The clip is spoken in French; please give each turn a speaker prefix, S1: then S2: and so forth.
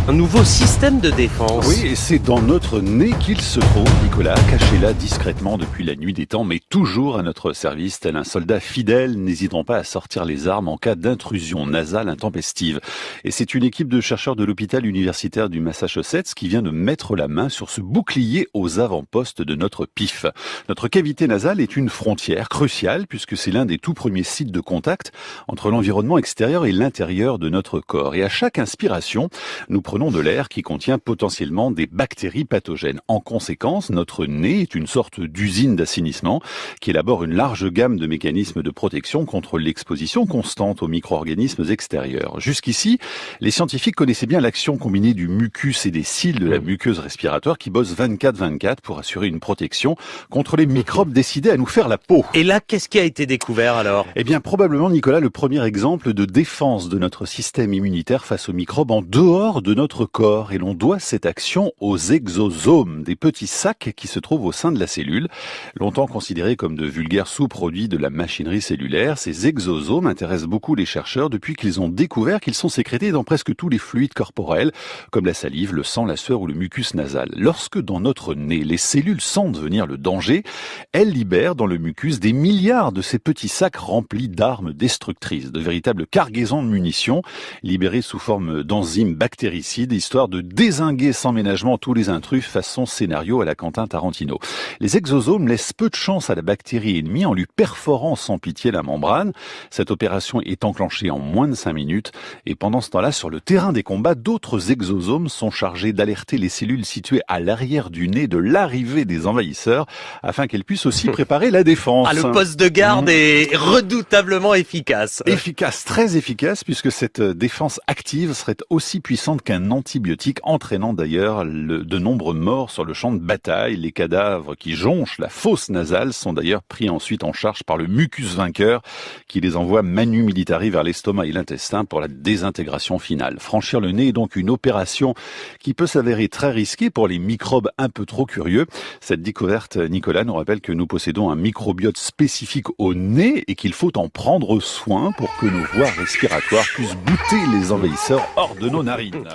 S1: Un nouveau système de défense.
S2: Oui, et c'est dans notre nez qu'il se trouve, Nicolas, caché là discrètement depuis la nuit des temps, mais toujours à notre service, tel un soldat fidèle, n'hésitant pas à sortir les armes en cas d'intrusion nasale intempestive. Et c'est une équipe de chercheurs de l'hôpital universitaire du Massachusetts qui vient de mettre la main sur ce bouclier aux avant-postes de notre PIF. Notre cavité nasale est une frontière cruciale puisque c'est l'un des tout premiers sites de contact entre l'environnement extérieur et l'intérieur de notre corps. Et à chaque inspiration, nous prenons de l'air qui contient potentiellement des bactéries pathogènes. En conséquence, notre nez est une sorte d'usine d'assainissement qui élabore une large gamme de mécanismes de protection contre l'exposition constante aux micro-organismes extérieurs. Jusqu'ici, les scientifiques connaissaient bien l'action combinée du mucus et des cils de la muqueuse respiratoire qui bosse 24/24 pour assurer une protection contre les microbes décidés à nous faire la peau.
S1: Et là, qu'est-ce qui a été découvert alors?
S2: Eh bien, probablement, Nicolas, le premier exemple de défense de notre système immunitaire face aux microbes en dehors de notre corps. Et l'on doit cette action aux exosomes, des petits sacs qui se trouvent au sein de la cellule. Longtemps considérés comme de vulgaires sous-produits de la machinerie cellulaire, ces exosomes intéressent beaucoup les chercheurs depuis qu'ils ont découvert qu'ils sont sécrétés dans presque tous les fluides corporels, comme la salive, le sang, la sueur ou le mucus nasal. Lorsque dans notre nez, les cellules sentent venir le danger, elles libèrent dans le mucus des milliards de ces petits sacs remplis d'armes destructrices, de véritables cargaisons de munitions, libérées sous forme d'enzymes bactéricides, histoire de dézinguer sans ménagement tous les intrus façon scénario à la Quentin Tarantino. Les exosomes laissent peu de chance à la bactérie ennemie en lui perforant sans pitié la membrane. Cette opération est enclenchée en moins de 5 minutes et pendant ce temps-là, sur le terrain des combats, d'autres exosomes sont chargés d'alerter les cellules situées à l'arrière du nez de l'arrivée des envahisseurs afin qu'elles puissent aussi préparer la défense.
S1: Ah, le poste de garde est redoutablement efficace.
S2: Efficace, très efficace, puisque cette défense active serait aussi puissante qu'un antibiotique, entraînant d'ailleurs de nombreux morts sur le champ de bataille. Les cadavres qui jonchent la fosse nasale sont d'ailleurs pris ensuite en charge par le mucus vainqueur qui les envoie manu militari vers l'estomac et l'intestin pour la désintégration finale. Franchir le nez est donc une opération qui peut s'avérer très risquée pour les microbes un peu trop curieux. Cette découverte, Nicolas, nous rappelle que nous possédons un microbiote spécifique au nez et qu'il faut en prendre soin pour que nos voies respiratoires puissent bouter les envahisseurs hors de nos narines.